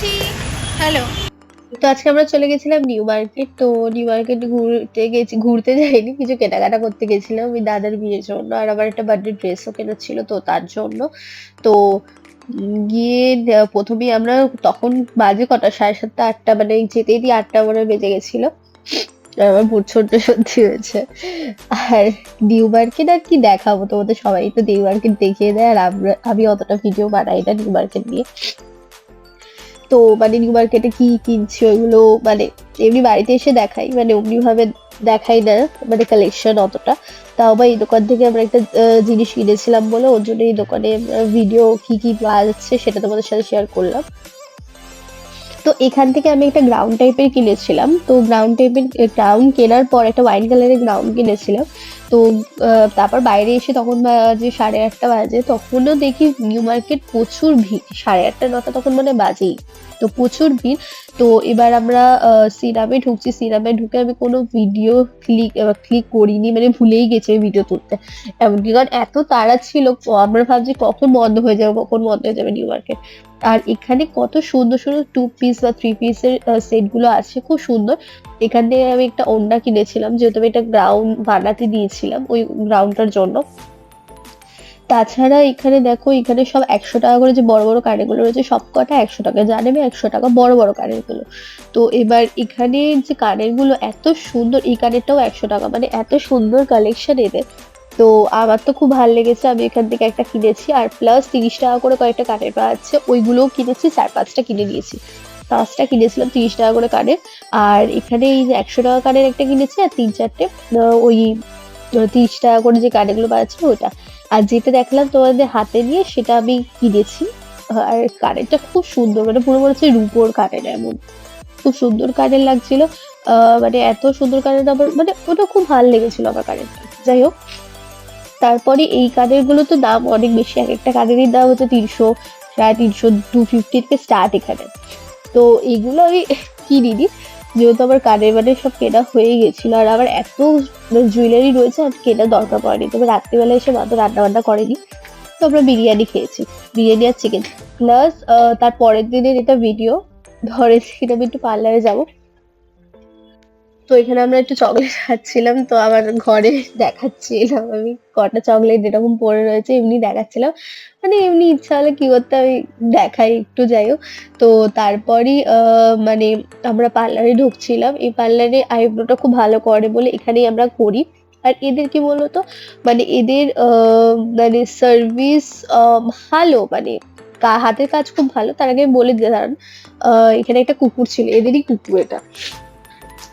করছি। হ্যালো। তো আজকে আমরা চলে গেছিলাম নিউ মার্কেট। তো নিউ মার্কেট ঘুরতে যাইনি, কিছু কেনাকাটা করতে গেছিলাম ওই দাদার বিয়ের জন্য। আর আমার একটা বার্থডে ড্রেসও কেনার ছিল তো তার জন্য। তো গিয়ে প্রথমেই আমরা তখন বাজে কটা 7:30 8টা, মানে যেতেই দিয়ে 8টা মনে হয় বেজে গেছিল। আর আমার প্রচন্ড সত্যি হয়েছে। আর নিউ মার্কেট আর কি দেখাবো তোমাদের, সবাই তো নিউ মার্কেট দেখিয়ে দেয় আর আমি অতটা ভিডিও বানাই না নিউ মার্কেট নিয়ে। তো মানে নিউ মার্কেটে কি কিনছি ওইগুলো মানে এমনি বাড়িতে এসে দেখাই, মানে অমনি ভাবে দেখাই না, মানে কালেকশন অতটা। তাও বা এই দোকান থেকে আমরা একটা জিনিস কিনেছিলাম বলে ওর জন্য এই দোকানে ভিডিও কি কি পাওয়া যাচ্ছে সেটা তোমাদের সাথে শেয়ার করলাম। তো এখান থেকে আমি একটা গ্রাউন্ড টাইপের কিনেছিলাম। তো গ্রাউন্ড কেনার পর একটা ওয়াইন কালারের গ্রাউন্ড কিনেছিলাম। তো তারপর বাইরে এসে তখন বাজে 8:30 বাজে, তখনও দেখি নিউ মার্কেট প্রচুর ভিড়। 8:30 9টা তখন মানে বাজেই। তো প্রচুর ভিড়। তো এবার আমরা সিরামে ঢুকছি, সিরামে ঢুকে আমি কোনো ভিডিও ক্লিক করিনি, মানে ভুলেই গেছি ভিডিও তুলতে। এমনকি কারণ এত তাড়া ছিল, আমরা ভাবছি কখন বন্ধ হয়ে যাবে, কখন বন্ধ হয়ে যাবে নিউ মার্কেট। আর এখানে কত সুন্দর সুন্দর 2 পিস বা 3 পিসের সেট গুলো আছে, খুব সুন্দর। এখান থেকে আমি একটা ওড়না কিনেছিলাম, যেহেতু আমি একটা গ্রাউন্ড বানাতে দিয়েছিলাম ওই গ্রাউন্ডটার জন্য। তাছাড়া এখানে দেখো, এখানে সব 100 টাকা করে যে বড় বড় কানেরগুলো রয়েছে সব কটা 100 টাকা, যা নেবে 100 টাকা, বড় বড় কানেরগুলো। তো এবার এখানে যে কানেরগুলো এত সুন্দর, এই কানেরটাও 100 টাকা, মানে এত সুন্দর কালেকশন এদের। তো আমার তো খুব ভালো লেগেছে, আমি এখান থেকে একটা কিনেছি। আর প্লাস 30 টাকা করে কয়েকটা কানের পাওয়া যাচ্ছে, ওইগুলোও কিনেছি, 4 5টা কিনে নিয়েছি। 5টা কিনেছিলাম 30 টাকা করে কানের। আর এখানে এই যে 100 টাকা কানের একটা কিনেছি, আর 3 4টে ওই 30 টাকা করে যে কানেরগুলো পাওয়া যাচ্ছে ওটা। আর যেটা দেখলাম তোমাদের হাতে নিয়ে সেটা আমি কিনেছি। আর কানেরটা খুব সুন্দর, মানে পুরো মনে হচ্ছে রূপোর কানের এমন। খুব সুন্দর কানের লাগছিল। মানে এত সুন্দর কানের, আমার মানে ওটা খুব ভালো লেগেছিল আমার কানেরটা। যাই হোক, তারপরে এই কানের গুলো তো দাম অনেক বেশি, এক একটা কানেরই দাম হচ্ছে 300, 350, 250 থেকে স্টার্ট এখানে। তো এগুলো আমি কিনিনি, যেহেতু আমার কানের মানে সব কেনা হয়ে গেছিল। আর আমার এত জুয়েলারি রয়েছে আর কেনার দরকার পড়েনি। তবে রাত্রিবেলা এসে মা তো রান্না বান্না করেনি, তো আমরা বিরিয়ানি খেয়েছি, বিরিয়ানি আর চিকেন। প্লাস তার পরের দিনের এটা ভিডিও ধরেছি আমি একটু পার্লারে যাবো। তো এখানে আমরা একটু চকলেট খাচ্ছিলাম, তো আমার ঘরে দেখাচ্ছিলাম আমি কটা চকলেট এরকম পড়ে রয়েছে, এমনি দেখাচ্ছিলাম। মানে এমনি ইচ্ছা হলে কি করতে আমি দেখাই একটু, যাই হোক। তো তারপরই মানে আমরা পার্লারে ঢুকছিলাম, এই পার্লারে আইব্রোটা খুব ভালো করে বলে এখানেই আমরা করি। আর এদের কি বলতো, মানে এদের মানে সার্ভিস ভালো, মানে হাতের কাজ খুব ভালো। তার আগে আমি বলে দিই, দাঁড়ান। এখানে একটা কুকুর ছিল, এদেরই কুকুর এটা।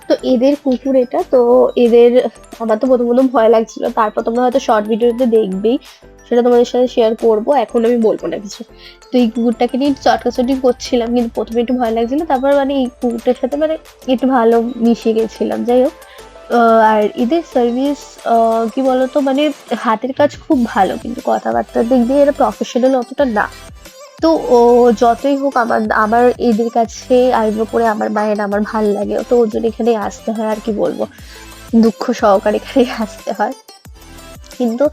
তো এদের কুকুর এটা। তো এদের, আমার তো প্রথম প্রথম ভয় লাগছিল, তারপর তোমরা হয়তো শর্ট ভিডিওতে দেখবেই, সেটা তোমাদের সাথে শেয়ার করবো, এখন আমি বলবো না কিছু। তো এই কুকুরটাকে নিয়ে চটকাচটি করছিলাম, কিন্তু প্রথমে একটু ভয় লাগছিল, তারপর মানে এই কুকুরটার সাথে মানে একটু ভালো মিশে গেছিলাম। যাই হোক, আর এদের সার্ভিস কি বলতো, মানে হাতের কাজ খুব ভালো, কিন্তু কথাবার্তার দিক দিয়ে এরা প্রফেশনাল অতটা না। তো যতই হোক, আমার আমার এদের কাছে আইব্রো করে আমার মায়ের আমার ভাল লাগে, তো ওর জন্য এখানে আসতে হয়। আর কি বলবো, দুঃখ সহকারে এখানে আসতে হয়। কিন্তু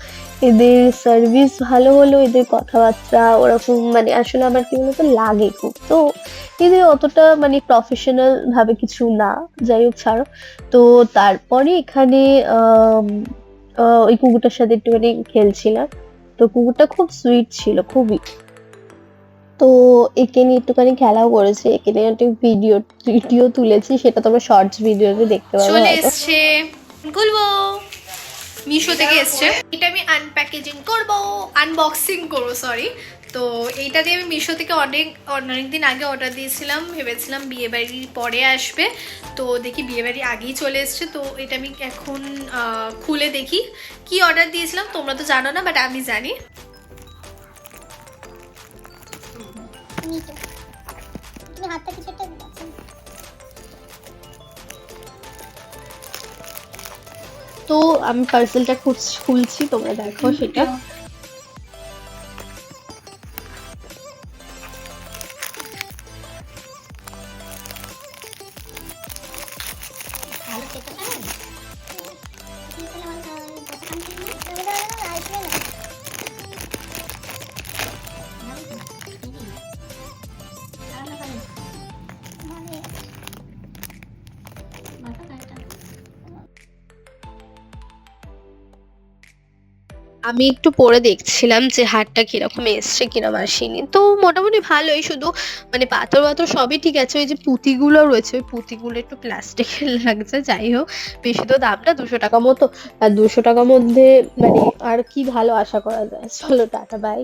এদের সার্ভিস ভালো হলেও এদের কথাবার্তা ওরকম, মানে আসলে আমার কি বলতো লাগে খুব। তো এদের অতটা মানে প্রফেশনাল ভাবে কিছু না। যাই হোক, ছাড়ো। তো তারপরে এখানে ওই কুকুরটার সাথে একটুখানি খেলছিলাম। তো কুকুরটা খুব সুইট ছিল, খুবই। তো একে নিয়ে একটুখানি খেলাও করেছি, একে নিয়ে একটা ভিডিও ভিডিও তুলেছি, সেটা তোমরা শর্টস ভিডিওতে দেখতে পাবে চলে হয়তো। এসছে, খুলবো। মিশো থেকে এসছে, এটা আমি আনপ্যাকেজিং করব, আনবক্সিং করবো, সরি। তো এইটা দিয়ে আমি মিশো থেকে অনেক দিন আগে অর্ডার দিয়েছিলাম, ভেবেছিলাম বিয়ে বাড়ির পরে আসবে। তো দেখি বিয়ে বাড়ির আগেই চলে এসছে। তো এটা আমি এখন খুলে দেখি কি অর্ডার দিয়েছিলাম। তোমরা তো জানো না, বাট আমি জানি। তো আমি পার্সেলটা খুলছি, তোমরা দেখো সেটা। আমি একটু পরে দেখছিলাম যে হারটা কিরকম এসছে কিরকম আসেনি, তো মোটামুটি ভালোই, শুধু মানে পাথর পাথর সবই ঠিক আছে, ওই যে পুঁতিগুলো রয়েছে ওই পুঁতিগুলো একটু প্লাস্টিকের লাগছে। যাই হোক, বেশি তো দাম না, 200 টাকা মতো। আর 200 টাকার মধ্যে মানে আর কি ভালো আশা করা যায়। চলো টাটা, বাই।